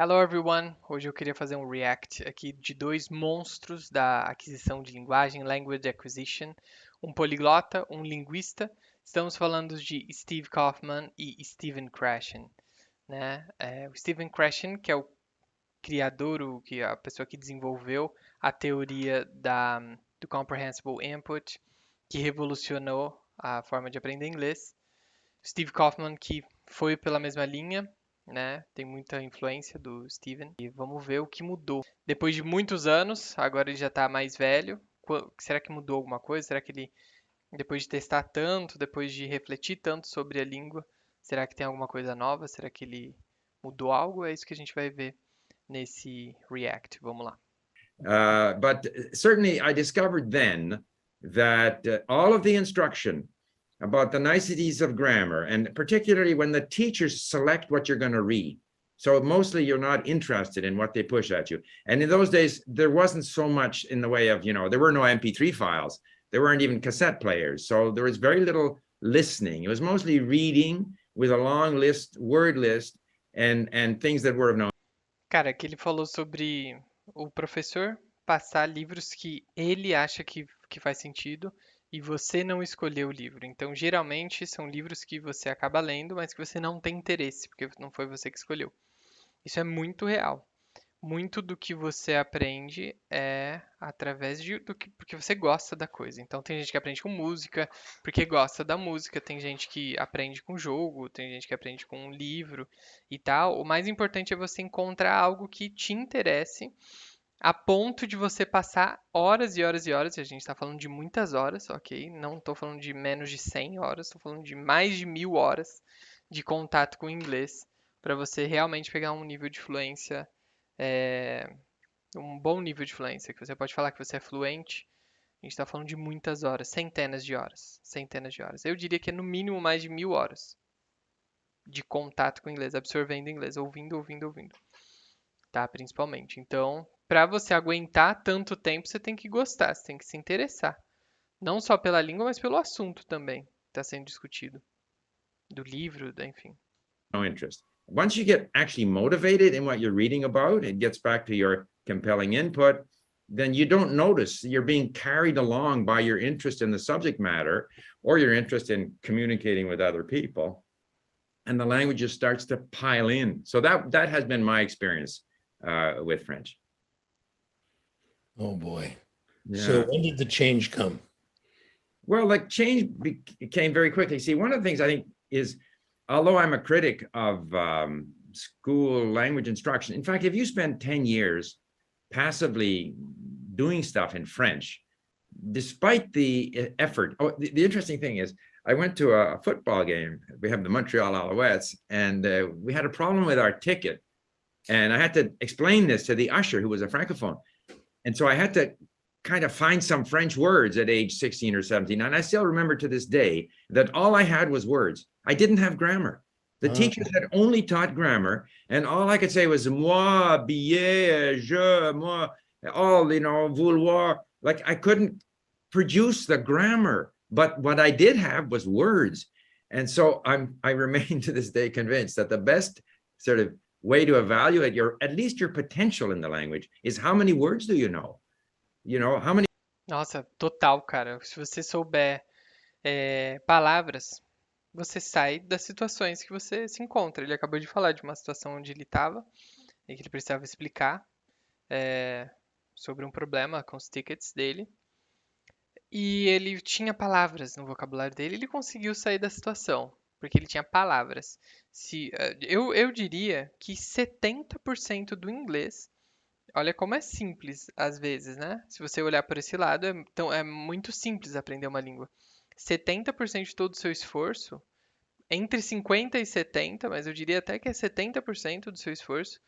Hello everyone! Hoje eu queria fazer um react aqui de dois monstros da aquisição de linguagem, Language Acquisition, um poliglota, um linguista. Estamos falando de Steve Kaufmann e Steven Krashen, né? O Steven Krashen, que é o criador, a pessoa que desenvolveu a teoria do Comprehensible Input, que revolucionou a forma de aprender inglês. Steve Kaufmann, que foi pela mesma linha, né? Tem muita influência do Steven. E vamos ver o que mudou. Depois de muitos anos, agora ele já está mais velho. Será que mudou alguma coisa? Será que ele, depois de testar tanto, depois de refletir tanto sobre a língua, será que tem alguma coisa nova? Será que ele mudou algo? É isso que a gente vai ver nesse React. Vamos lá. But certainly I discovered then that all of the instruction about the niceties of grammar, and particularly when the teachers select what you're going to read. So mostly you're not interested in what they push at you. And in those days, there wasn't so much in the way of, there were no MP3 files. There weren't even cassette players. So there was very little listening. It was mostly reading with a long list, word list, and things that were of no. Cara, aqui ele falou sobre o professor passar livros que ele acha que faz sentido e você não escolheu o livro. Então, geralmente, são livros que você acaba lendo, mas que você não tem interesse, porque não foi você que escolheu. Isso é muito real. Muito do que você aprende é através porque você gosta da coisa. Então tem gente que aprende com música porque gosta da música, tem gente que aprende com jogo, tem gente que aprende com um livro e tal. O mais importante é você encontrar algo que te interesse a ponto de você passar horas e horas e horas, e a gente está falando de muitas horas, ok? Não estou falando de menos de 100 horas, estou falando de mais de 1000 horas de contato com o inglês para você realmente pegar um nível de fluência é, um bom nível de fluência, que você pode falar que você é fluente. A gente está falando de muitas horas, centenas de horas, centenas de horas. Eu diria que é no mínimo mais de 1000 horas de contato com o inglês, absorvendo inglês, ouvindo, ouvindo, ouvindo, tá? Principalmente. Então, para você aguentar tanto tempo, você tem que gostar, você tem que se interessar. Não só pela língua, mas pelo assunto também que está sendo discutido. Do livro, enfim. No interest. Once you get actually motivated in what you're reading about, it gets back to your compelling input, then you don't notice you're being carried along by your interest in the subject matter or your interest in communicating with other people. And the language just starts to pile in. So that has been my experience with French. Oh boy. Yeah. So when did the change come? Well, like change came very quickly. See, one of the things I think is, although I'm a critic of school language instruction, in fact, if you spend 10 years passively doing stuff in French, despite the effort, the interesting thing is, I went to a football game. We have the Montreal Alouettes, and we had a problem with our ticket. And I had to explain this to the usher, who was a Francophone. And so I had to kind of find some French words at age 16 or 17. And I still remember to this day that all I had was words. I didn't have grammar. The teachers had only taught grammar, and all I could say was moi, billet, je, moi, all, vouloir. Like I couldn't produce the grammar, but what I did have was words. And so I remain to this day convinced that the best sort of way to evaluate at least your potential in the language is how many words do you know? How many. Nossa, total, cara. Se você souber palavras, você sai das situações que você se encontra. Ele acabou de falar de uma situação onde ele estava e que ele precisava explicar sobre um problema com os tickets dele. E ele tinha palavras no vocabulário dele, ele conseguiu sair da situação, porque ele tinha palavras. Eu diria que 70% do inglês, olha como é simples às vezes, né? Se você olhar por esse lado, é muito simples aprender uma língua. 70% de todo o seu esforço entre 50 e 70, mas eu diria até que é 70% do seu esforço,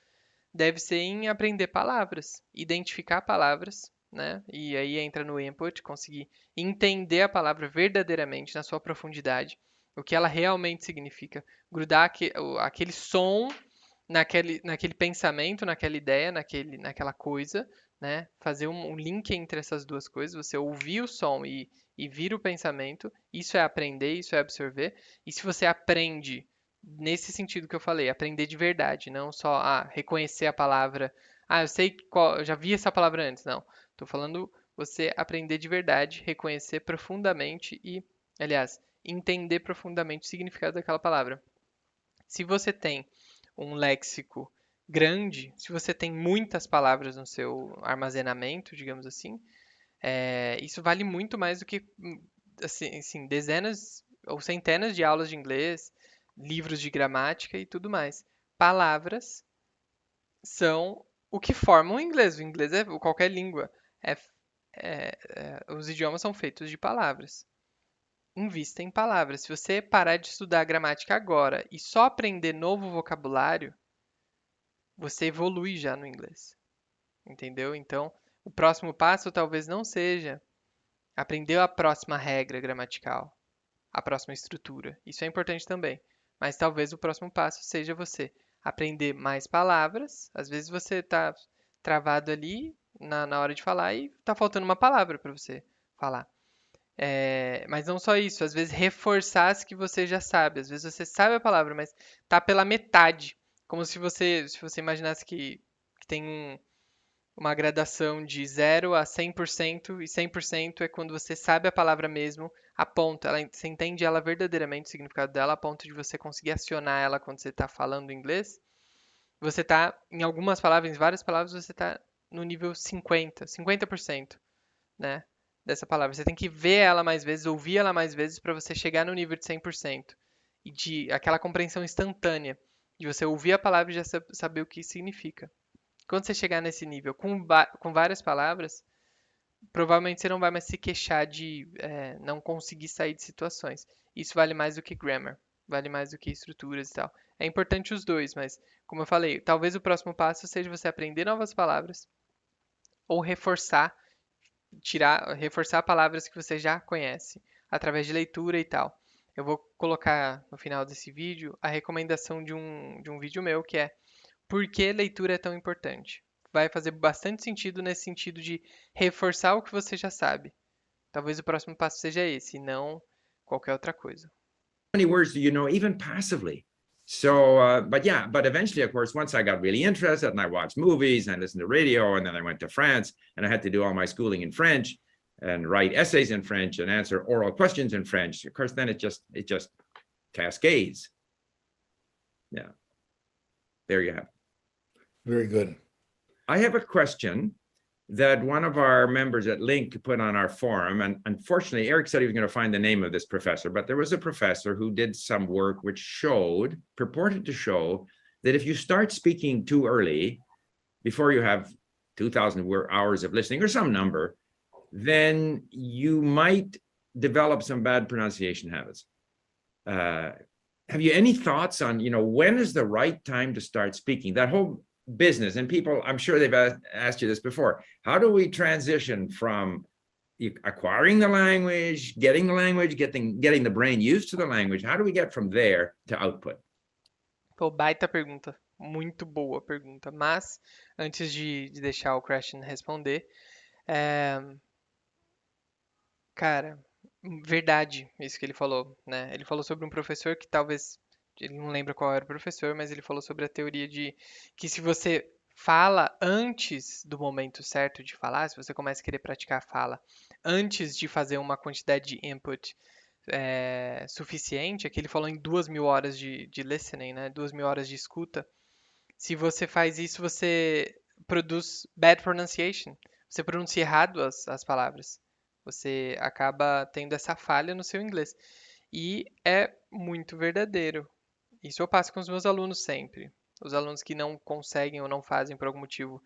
deve ser em aprender palavras, identificar palavras, né? E aí entra no input, conseguir entender a palavra verdadeiramente na sua profundidade, o que ela realmente significa, grudar aquele som naquele pensamento, naquela ideia, naquela coisa, né? Fazer um link entre essas duas coisas, você ouvir o som e vir o pensamento, isso é aprender, isso é absorver. E se você aprende nesse sentido que eu falei, aprender de verdade, não só reconhecer a palavra. Eu sei eu já vi essa palavra antes. Não, estou falando você aprender de verdade, reconhecer profundamente e, aliás, entender profundamente o significado daquela palavra. Se você tem um léxico grande, se você tem muitas palavras no seu armazenamento, digamos assim, isso vale muito mais do que assim, dezenas ou centenas de aulas de inglês, livros de gramática e tudo mais. Palavras são o que formam o inglês. O inglês é qualquer língua. É, os idiomas são feitos de palavras. Invista em palavras. Se você parar de estudar gramática agora e só aprender novo vocabulário, você evolui já no inglês. Entendeu? Então, o próximo passo talvez não seja aprender a próxima regra gramatical, a próxima estrutura. Isso é importante também. Mas talvez o próximo passo seja você aprender mais palavras. Às vezes você está travado ali na hora de falar e está faltando uma palavra para você falar. Mas não só isso, às vezes reforçar as que você já sabe. Às vezes você sabe a palavra, mas tá pela metade. Como se você imaginasse que tem uma gradação de 0 a 100% e 100% é quando você sabe a palavra mesmo, a ponto, você entende ela verdadeiramente, o significado dela, a ponto de você conseguir acionar ela quando você está falando inglês. Você está, em algumas palavras, em várias palavras, você está no nível 50%, né, dessa palavra. Você tem que ver ela mais vezes, ouvir ela mais vezes para você chegar no nível de 100%. E de aquela compreensão instantânea, de você ouvir a palavra e já saber o que significa. Quando você chegar nesse nível com várias palavras, provavelmente você não vai mais se queixar de não conseguir sair de situações. Isso vale mais do que grammar, vale mais do que estruturas e tal. É importante os dois, mas como eu falei, talvez o próximo passo seja você aprender novas palavras ou reforçar palavras que você já conhece através de leitura e tal. Eu vou colocar no final desse vídeo a recomendação de um vídeo meu que é por que leitura é tão importante. Vai fazer bastante sentido nesse sentido de reforçar o que você já sabe. Talvez o próximo passo seja esse, e não qualquer outra coisa. Many words do you know, even passively? So, but eventually, of course, once I got really interested and I watched movies and listened to radio, and then I went to France and I had to do all my schooling in French and write essays in French and answer oral questions in French. Of course, then it just cascades. Yeah, there you have it. Very good. I have a question that one of our members at Link put on our forum. And unfortunately, Eric said he was going to find the name of this professor, but there was a professor who did some work which purported to show that if you start speaking too early, before you have 2,000 hours of listening or some number, then you might develop some bad pronunciation habits. Have you any thoughts on, when is the right time to start speaking? That whole business, and people, I'm sure they've asked you this before. How do we transition from acquiring the language, getting the brain used to the language? How do we get from there to output? Pô, baita pergunta. Muito boa pergunta. Mas, antes de deixar o Christian responder, cara, verdade isso que ele falou, né? Ele falou sobre um professor que talvez ele não lembra qual era o professor, mas ele falou sobre a teoria de que se você fala antes do momento certo de falar, se você começa a querer praticar a fala antes de fazer uma quantidade de input suficiente, aqui ele falou em 2.000 horas de listening, né? 2.000 horas de escuta. Se você faz isso, você produz bad pronunciation. Você pronuncia errado as palavras. Você acaba tendo essa falha no seu inglês. E é muito verdadeiro. Isso eu passo com os meus alunos sempre. Os alunos que não conseguem ou não fazem por algum motivo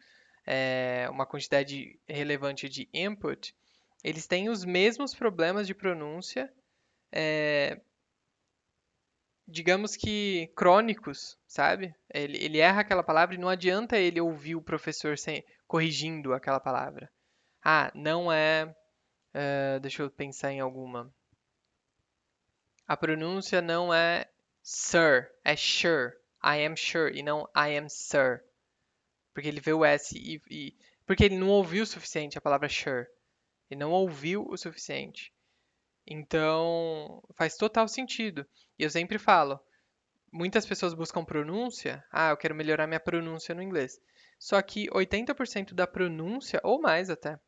uma quantidade relevante de input, eles têm os mesmos problemas de pronúncia, digamos que crônicos, sabe? Ele erra aquela palavra e não adianta ele ouvir o professor corrigindo aquela palavra. Não é. Deixa eu pensar em alguma. A pronúncia não é sir, é sure. I am sure e não I am sir. Porque ele vê o S porque ele não ouviu o suficiente a palavra sure. Ele não ouviu o suficiente. Então, faz total sentido. E eu sempre falo, muitas pessoas buscam pronúncia. Ah, eu quero melhorar minha pronúncia no inglês. Só que 80% da pronúncia, ou mais até,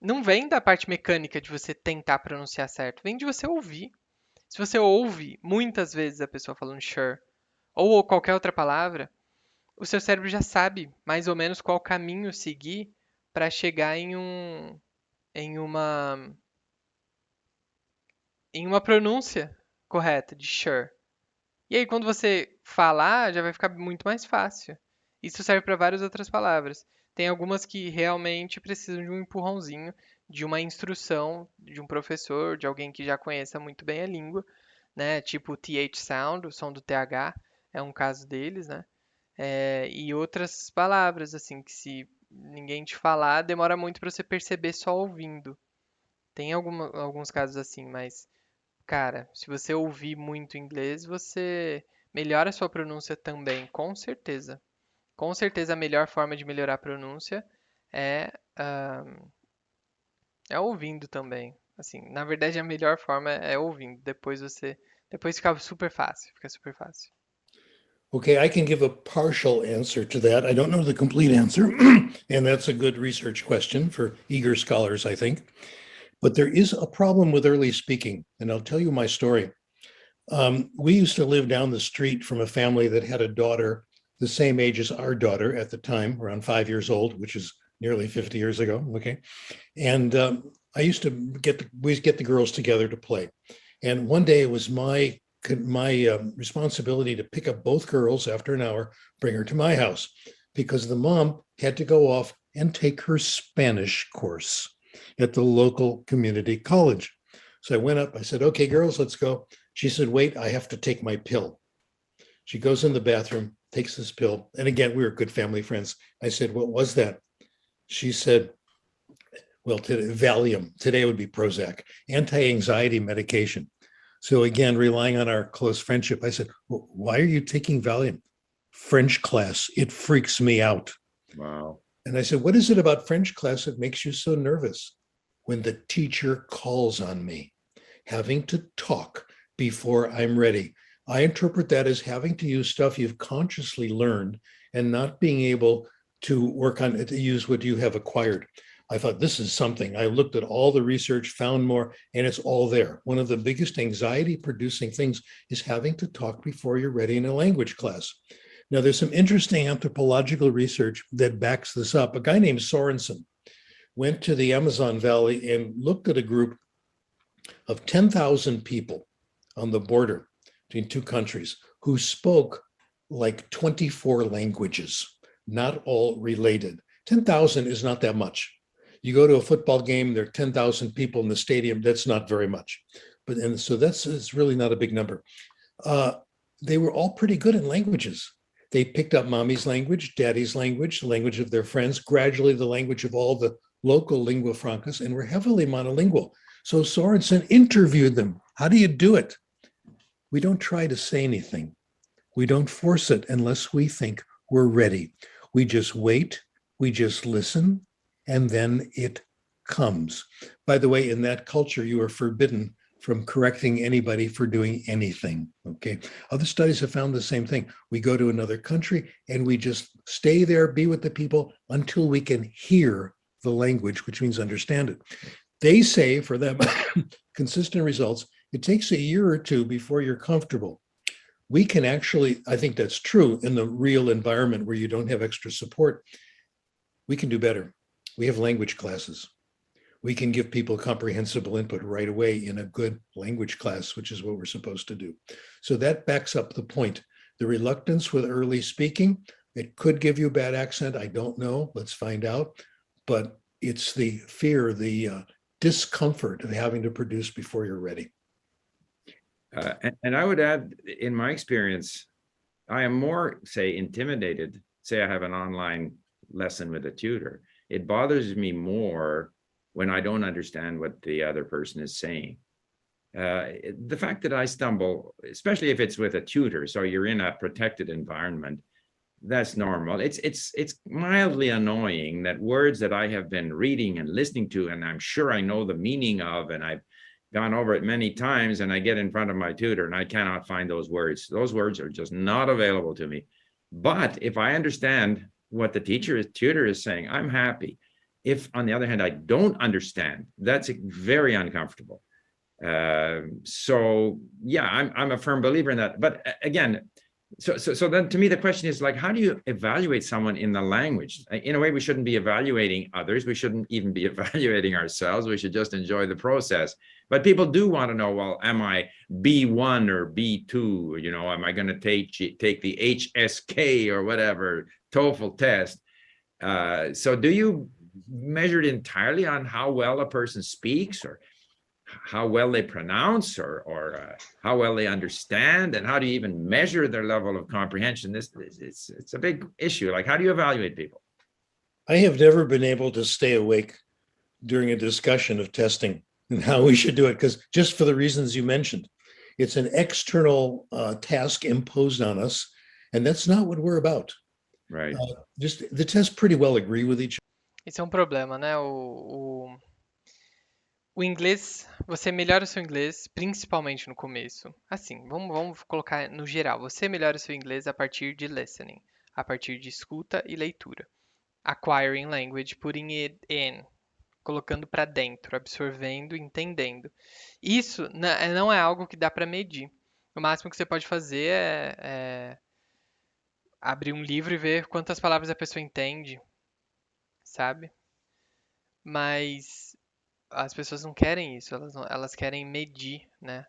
não vem da parte mecânica de você tentar pronunciar certo, vem de você ouvir. Se você ouve muitas vezes a pessoa falando sure ou qualquer outra palavra, o seu cérebro já sabe mais ou menos qual caminho seguir para chegar em uma em uma pronúncia correta de sure. E aí quando você falar, já vai ficar muito mais fácil. Isso serve para várias outras palavras. Tem algumas que realmente precisam de um empurrãozinho, de uma instrução de um professor, de alguém que já conheça muito bem a língua, né? Tipo o TH sound, o som do TH, é um caso deles, né? E outras palavras, assim, que se ninguém te falar, demora muito para você perceber só ouvindo. Tem alguns casos assim, mas, cara, se você ouvir muito inglês, você melhora a sua pronúncia também, com certeza. Com certeza a melhor forma de melhorar a pronúncia é, é ouvindo também. Assim, na verdade a melhor forma é ouvindo. Depois fica super fácil, fica super fácil. Okay, I can give a partial answer to that. I don't know the complete answer, and that's a good research question for eager scholars, I think. But there is a problem with early speaking, and I'll tell you my story. We used to live down the street from a family that had a daughter the same age as our daughter at the time, around 5 years old, which is nearly 50 years ago. Okay. And I used to we get the girls together to play. And one day it was my responsibility to pick up both girls after an hour, bring her to my house, because the mom had to go off and take her Spanish course at the local community college. So I went up, I said, okay, girls, let's go. She said, wait, I have to take my pill. She goes in the bathroom, takes this pill. And again, we were good family friends. I said, what was that? She said, well, today, Valium. Today it would be Prozac, anti-anxiety medication. So again, relying on our close friendship, I said, well, why are you taking Valium? French class. It freaks me out. Wow. And I said, what is it about French class that makes you so nervous? When the teacher calls on me, having to talk before I'm ready. I interpret that as having to use stuff you've consciously learned and not being able to work on it, to use what you have acquired. I thought this is something. I looked at all the research, found more, and it's all there. One of the biggest anxiety producing things is having to talk before you're ready in a language class. Now, there's some interesting anthropological research that backs this up. A guy named Sorensen went to the Amazon Valley and looked at a group of 10,000 people on the border between two countries who spoke like 24 languages, not all related. 10,000 is not that much. You go to a football game, there are 10,000 people in the stadium, that's not very much. And so it's really not a big number. They were all pretty good in languages. They picked up mommy's language, daddy's language, the language of their friends, gradually the language of all the local lingua francas, and were heavily monolingual. So Sorensen interviewed them. How do you do it? We don't try to say anything. We don't force it unless we think we're ready. We just wait, we just listen, and then it comes. By the way, in that culture, you are forbidden from correcting anybody for doing anything. Okay. Other studies have found the same thing. We go to another country and we just stay there, be with the people until we can hear the language, which means understand it. They say for them, consistent results, it takes a year or two before you're comfortable. We can actually, I think that's true in the real environment where you don't have extra support. We can do better. We have language classes. We can give people comprehensible input right away in a good language class, which is what we're supposed to do. So that backs up the point. The reluctance with early speaking, it could give you a bad accent. I don't know. Let's find out. But it's the fear, the discomfort of having to produce before you're ready. And I would add, in my experience, I am more, say, intimidated. Say I have an online lesson with a tutor. It bothers me more when I don't understand what the other person is saying. The fact that I stumble, especially if it's with a tutor, so you're in a protected environment, that's normal. It's mildly annoying that words that I have been reading and listening to, and I'm sure I know the meaning of, and I've gone over it many times, and I get in front of my tutor and I cannot find those words. Those words are just not available to me. But if I understand what the tutor is saying, I'm happy. If, on the other hand, I don't understand, that's very uncomfortable. So yeah, I'm a firm believer in that. But again, so then to me the question is like, how do you evaluate someone in the language? In a way, we shouldn't be evaluating others. We shouldn't even be evaluating ourselves. We should just enjoy the process. But people do want to know, well, am I B1 or B2? You know, am I going to take the HSK or whatever TOEFL test? So do you measure it entirely on how well a person speaks, or how well they pronounce, or how well they understand, and how do you even measure their level of comprehension? It's a big issue. Like, how do you evaluate people? I have never been able to stay awake during a discussion of testing and how we should do it, because just for the reasons you mentioned, it's an external task imposed on us, and that's not what we're about. Right. Just the tests pretty well agree with each Isso é um problema, né? O inglês, você melhora o seu inglês, principalmente no começo. Assim, vamos colocar no geral. Você melhora o seu inglês a partir de listening, a partir de escuta e leitura. Acquiring language, putting it in, colocando para dentro, absorvendo, entendendo. Isso não é algo que dá para medir. O máximo que você pode fazer é abrir um livro e ver quantas palavras a pessoa entende, sabe? Mas as pessoas não querem isso, elas querem medir, né,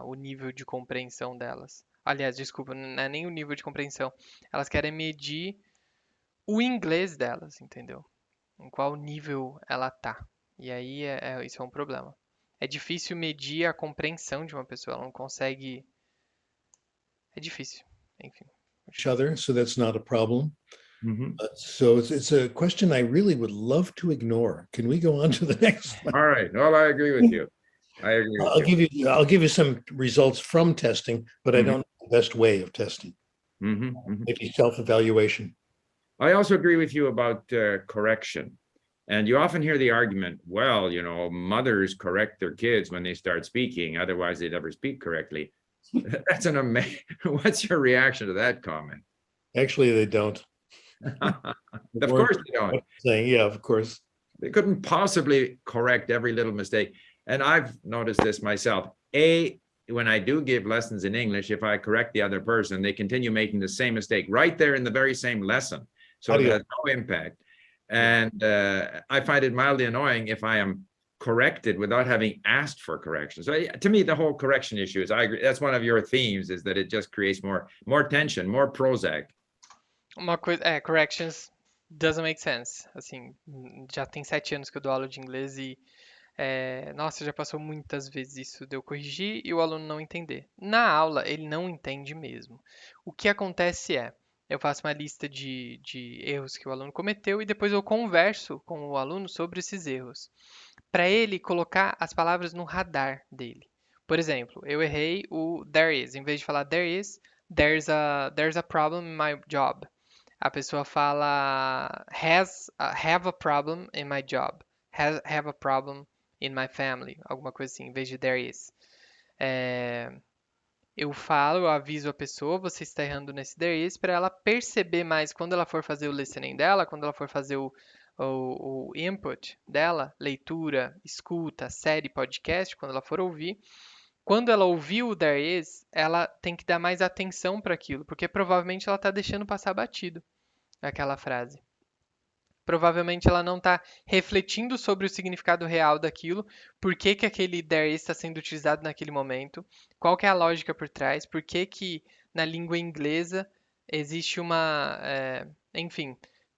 o nível de compreensão delas. Aliás, desculpa, não é nem o nível de compreensão. Elas querem medir o inglês delas, entendeu? Em qual nível ela tá. E aí isso é um problema. É difícil medir a compreensão de uma pessoa, ela não consegue. É difícil, enfim. other, so that's not a problem. Mm-hmm. So it's a question I really would love to ignore. Can we go on to the next one? All right. Well, I agree with you. I agree with I'll give you some results from testing, but I don't know the best way of testing. Maybe self-evaluation. I also agree with you about correction. And you often hear the argument, well, you know, mothers correct their kids when they start speaking, otherwise they never speak correctly. That's an amazing. What's your reaction to that comment? Actually, they don't. Of course they don't. Saying, yeah, of course. They couldn't possibly correct every little mistake. And I've noticed this myself. When I do give lessons in English, if I correct the other person, they continue making the same mistake right there in the very same lesson. So it has no impact. And I find it mildly annoying if I am corrected without having asked for correction. So to me, the whole correction issue is, I agree, that's one of your themes, is that it just creates more tension, more Prozac. Uma coisa, corrections doesn't make sense. Assim, já tem 7 anos que eu dou aula de inglês e, nossa, já passou muitas vezes isso de eu corrigir e o aluno não entender. Na aula, ele não entende mesmo. O que acontece eu faço uma lista de erros que o aluno cometeu e depois eu converso com o aluno sobre esses erros, para ele colocar as palavras no radar dele. Por exemplo, eu errei o there is. Em vez de falar there is, there's a problem in my job. A pessoa fala have a problem in my job. Have a problem in my family. Alguma coisa assim, em vez de there is. Eu aviso a pessoa, você está errando nesse there is, para ela perceber mais quando ela for fazer o listening dela, quando ela for fazer o input dela, leitura, escuta, série, podcast, quando ela for ouvir. Quando ela ouvir o there is, ela tem que dar mais atenção para aquilo, porque provavelmente ela está deixando passar batido aquela frase. Provavelmente ela não está refletindo sobre o significado real daquilo, por que que aquele there is está sendo utilizado naquele momento, qual que é a lógica por trás, por que que na língua inglesa existe enfim,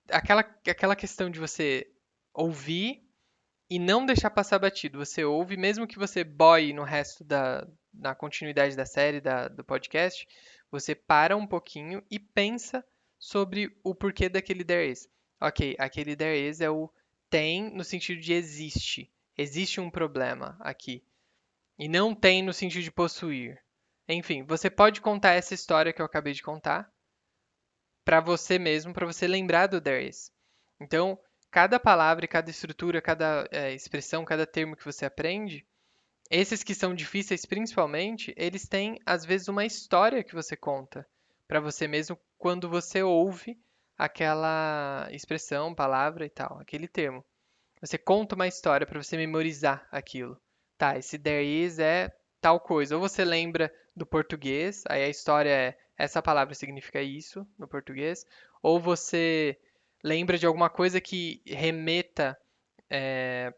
aquela questão de você ouvir e não deixar passar batido. Você ouve, mesmo que você boie no resto na continuidade da série, do podcast, você para um pouquinho e pensa sobre o porquê daquele there is. Ok, aquele there is é o tem no sentido de existe. Existe um problema aqui. E não tem no sentido de possuir. Enfim, você pode contar essa história que eu acabei de contar para você mesmo, para você lembrar do there is. Então, cada palavra, cada estrutura, cada expressão, cada termo que você aprende, Esses que são difíceis, principalmente, eles têm, às vezes, uma história que você conta para você mesmo quando você ouve aquela expressão, palavra e tal, aquele termo. Você conta uma história para você memorizar aquilo. Tá, esse there is é tal coisa. Ou você lembra do português, aí a história é essa palavra significa isso no português. Ou você lembra de alguma coisa que remeta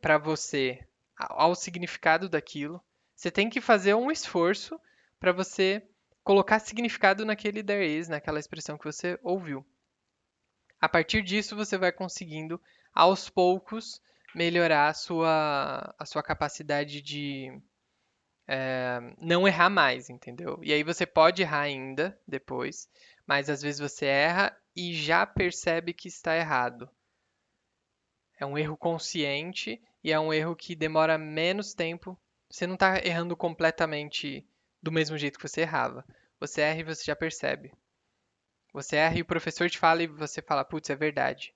para você ao significado daquilo. Você tem que fazer um esforço para você colocar significado naquele there is, naquela expressão que você ouviu. A partir disso, você vai conseguindo, aos poucos, melhorar a sua capacidade de não errar mais, entendeu? E aí você pode errar ainda depois, mas às vezes você erra e já percebe que está errado. É um erro consciente e é um erro que demora menos tempo. Você não está errando completamente do mesmo jeito que você errava. Você erra e você já percebe. Você erra e o professor te fala e você fala, putz, é verdade.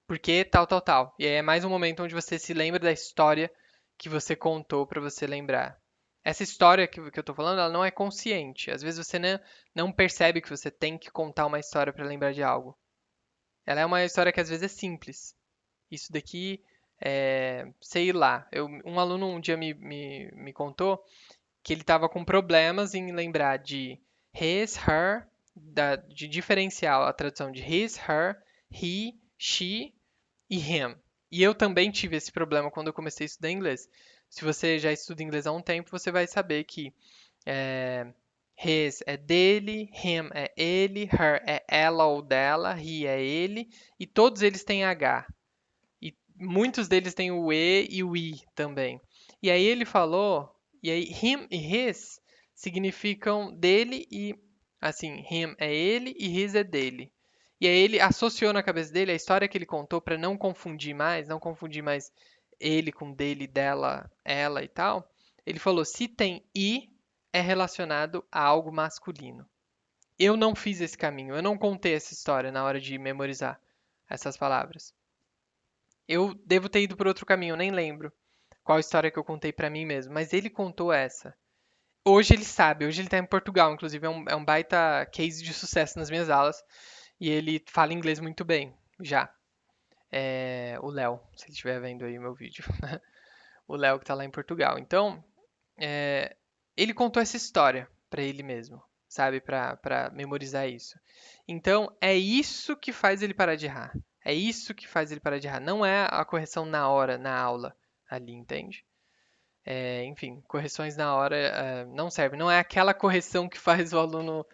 Por que tal, tal, tal? E aí é mais um momento onde você se lembra da história que você contou para você lembrar. Essa história que eu tô falando, ela não é consciente. Às vezes você não percebe que você tem que contar uma história para lembrar de algo. Ela é uma história que às vezes é simples. Isso daqui, sei lá. Um aluno um dia me contou que ele estava com problemas em lembrar de his, her, de diferenciar a tradução de his, her, he, she e him. E eu também tive esse problema quando eu comecei a estudar inglês. Se você já estuda inglês há um tempo, você vai saber que é, his é dele, him é ele, her é ela ou dela, he é ele, e todos eles têm H. E muitos deles têm o E e o I também. E aí ele falou, e aí him e his significam dele e, assim, him é ele e his é dele. E aí ele associou na cabeça dele a história que ele contou para não confundir mais ele com dele, dela, ela e tal. Ele falou, se tem I, é relacionado a algo masculino. Eu não fiz esse caminho, eu não contei essa história na hora de memorizar essas palavras. Eu devo ter ido por outro caminho, eu nem lembro qual história que eu contei pra mim mesmo, mas ele contou essa. Hoje ele sabe, hoje ele tá em Portugal, inclusive é um baita case de sucesso nas minhas aulas, e ele fala inglês muito bem, já. O Léo, se ele estiver vendo aí o meu vídeo. O Léo que tá lá em Portugal. Então, ele contou essa história pra ele mesmo, sabe? Pra memorizar isso. Então, é isso que faz ele parar de errar. É isso que faz ele parar de errar. Não é a correção na hora, na aula, ali, entende? Enfim, correções na hora não servem. Não é aquela correção que faz o aluno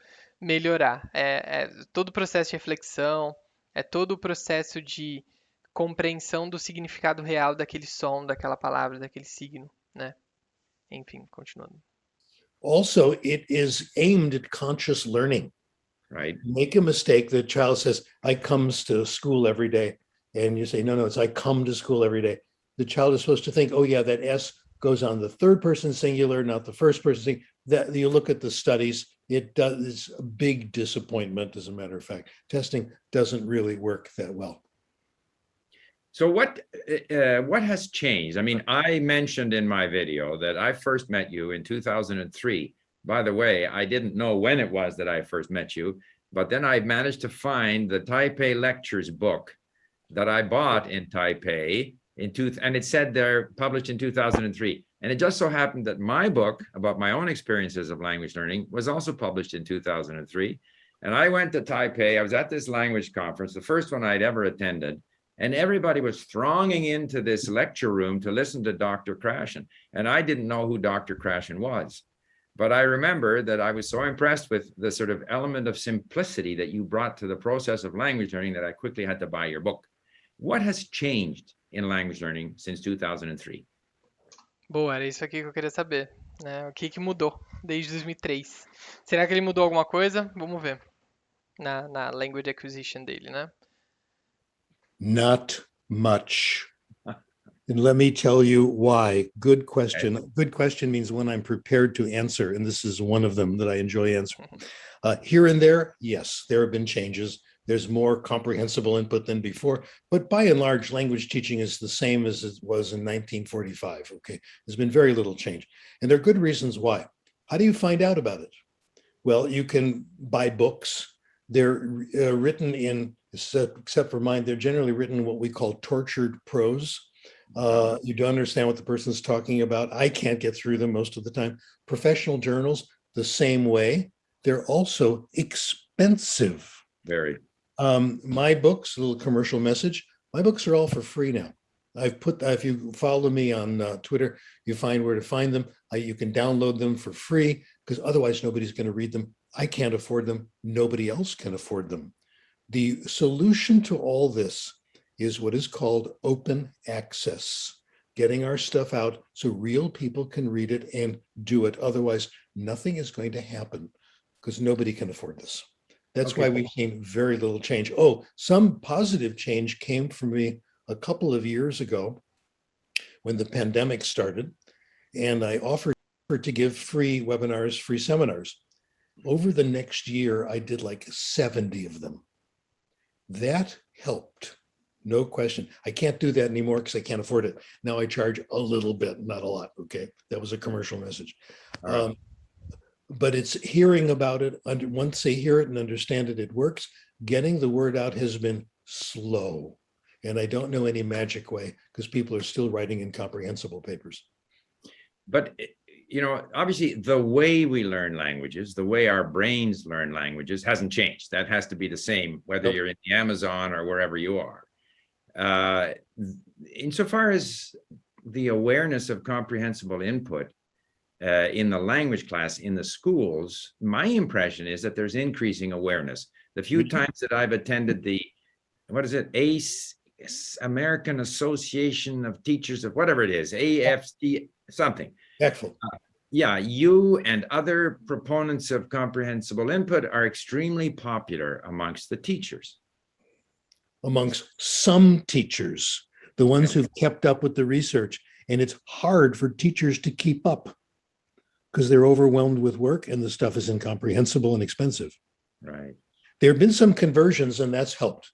melhorar. É todo o processo de reflexão, é todo o processo de compreensão do significado real daquele som, daquela palavra, daquele signo, né? Enfim, continuando. Also, it is aimed at conscious learning. Right. Make a mistake. The child says, I comes to school every day. And you say, no, it's I come to school every day. The child is supposed to think, oh, yeah, that S goes on the third person singular, not the first person singular. That you look at the studies, it does. It's a big disappointment, as a matter of fact. Testing doesn't really work that well. So what has changed? I mean, I mentioned in my video that I first met you in 2003. By the way, I didn't know when it was that I first met you, but then I managed to find the Taipei Lectures book that I bought in Taipei and it said they're published in 2003. And it just so happened that my book about my own experiences of language learning was also published in 2003. And I went to Taipei. I was at this language conference, the first one I'd ever attended. And everybody was thronging into this lecture room to listen to Dr. Krashen. And I didn't know who Dr. Krashen was. But I remember that I was so impressed with the sort of element of simplicity that you brought to the process of language learning that I quickly had to buy your book. What has changed in language learning since 2003? Boa, era isso aqui que eu queria saber, né? O que mudou desde 2003? Será que ele mudou alguma coisa? Vamos ver. Na language acquisition dele, né? Not much. And let me tell you why. Good question. Okay. Good question means when I'm prepared to answer, and this is one of them that I enjoy answering. Here and there, yes, there have been changes, There's more comprehensible input than before, but by and large, language teaching is the same as it was in 1945. Okay, there's been very little change, and there are good reasons why. How do you find out about it? Well, you can buy books. They're written in, except for mine, they're generally written in what we call tortured prose. You don't understand what the person's talking about. I can't get through them most of the time. Professional journals, the same way. They're also expensive. Very. My books, a little commercial message, my books are all for free now. If you follow me on Twitter, you find where to find them. You can download them for free because otherwise nobody's going to read them. I can't afford them. Nobody else can afford them. The solution to all this is what is called open access, getting our stuff out so real people can read it and do it. Otherwise, nothing is going to happen because nobody can afford this. That's why we've seen very little change. Oh, some positive change came for me a couple of years ago when the pandemic started, and I offered to give free webinars, free seminars. Over the next year, I did like 70 of them. That helped, no question. I can't do that anymore because I can't afford it. Now I charge a little bit, not a lot, okay? That was a commercial message. Right. But it's hearing about it. Once they hear it and understand it, it works. Getting the word out has been slow. And I don't know any magic way because people are still writing incomprehensible papers. But, obviously the way we learn languages, the way our brains learn languages hasn't changed. That has to be the same, whether you're in the Amazon or wherever you are. Insofar as the awareness of comprehensible input in the language class in the schools, my impression is that there's increasing awareness. The few times that I've attended the, ACE, American Association of Teachers of whatever it is, AFC something. Excellent. Yeah, you and other proponents of comprehensible input are extremely popular amongst the teachers. Amongst some teachers, the ones who've kept up with the research. And it's hard for teachers to keep up because they're overwhelmed with work and the stuff is incomprehensible and expensive. Right. There have been some conversions and that's helped.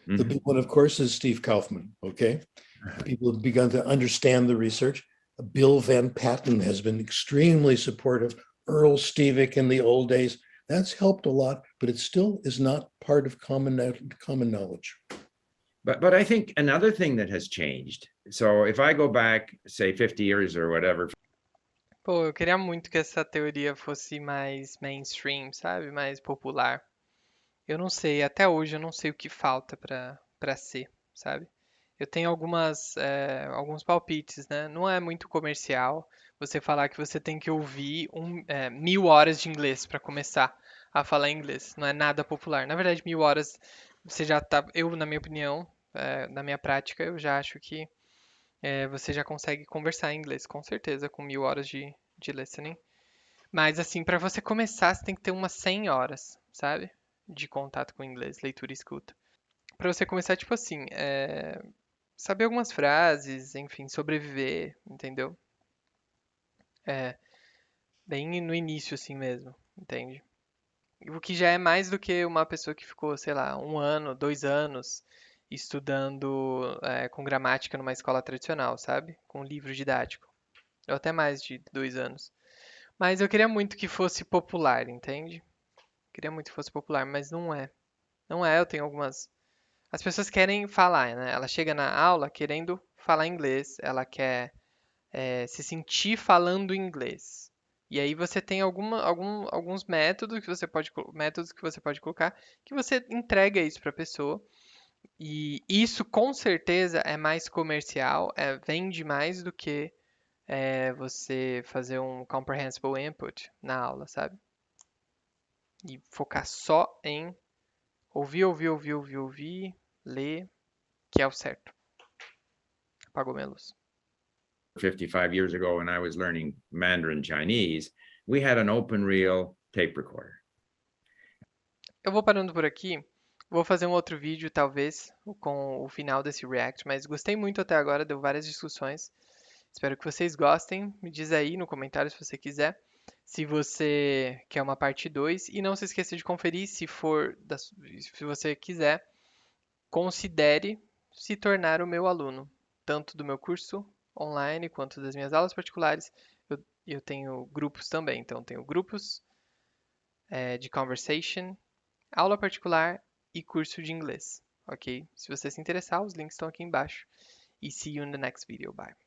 Mhm. The big one, of course, is Steve Kaufman, okay? People have begun to understand the research. Bill Van Patten has been extremely supportive. Earl Stevick in the old days. That's helped a lot, but it still is not part of common knowledge. But I think another thing that has changed. So if I go back, say 50 years or whatever. Pô, eu queria muito que essa teoria fosse mais mainstream, sabe? Mais popular. Eu não sei, até hoje eu não sei o que falta para ser, sabe? Eu tenho alguns palpites, né? Não é muito comercial você falar que você tem que ouvir 1000 horas de inglês para começar a falar inglês. Não é nada popular. Na verdade, 1000 horas você já tá. Eu, na minha opinião, na minha prática, eu já acho que você já consegue conversar em inglês, com certeza, com 1000 horas de listening. Mas, assim, para você começar, você tem que ter umas 100 horas, sabe? De contato com o inglês, leitura e escuta. Para você começar, tipo assim, saber algumas frases, enfim, sobreviver, entendeu? Bem no início, assim mesmo, entende? O que já é mais do que uma pessoa que ficou, sei lá, 1 ano, 2 anos estudando com gramática numa escola tradicional, sabe? Com livro didático. Ou até mais de 2 anos. Mas eu queria muito que fosse popular, entende? Queria muito que fosse popular, mas não é. Não é, eu tenho algumas. As pessoas querem falar, né? Ela chega na aula querendo falar inglês, ela quer se sentir falando inglês. E aí você tem alguns métodos que você pode colocar que você entrega isso para a pessoa. E isso com certeza é mais comercial, vende mais do que você fazer um comprehensible input na aula, sabe? E focar só em ouvir, ler, que é o certo. Apagou minha luz. 55 years ago when I was learning Mandarin Chinese, we had an open reel tape recorder. Eu vou parando por aqui. Vou fazer um outro vídeo, talvez, com o final desse react, mas gostei muito até agora, deu várias discussões. Espero que vocês gostem. Me diz aí no comentário se você quiser. se você quer uma parte 2. E não se esqueça de conferir se você quiser, considere se tornar o meu aluno, tanto do meu curso online quanto das minhas aulas particulares. Eu tenho grupos também, então tenho grupos de conversation, aula particular e curso de inglês, ok? Se você se interessar, os links estão aqui embaixo. E see you in the next video. Bye.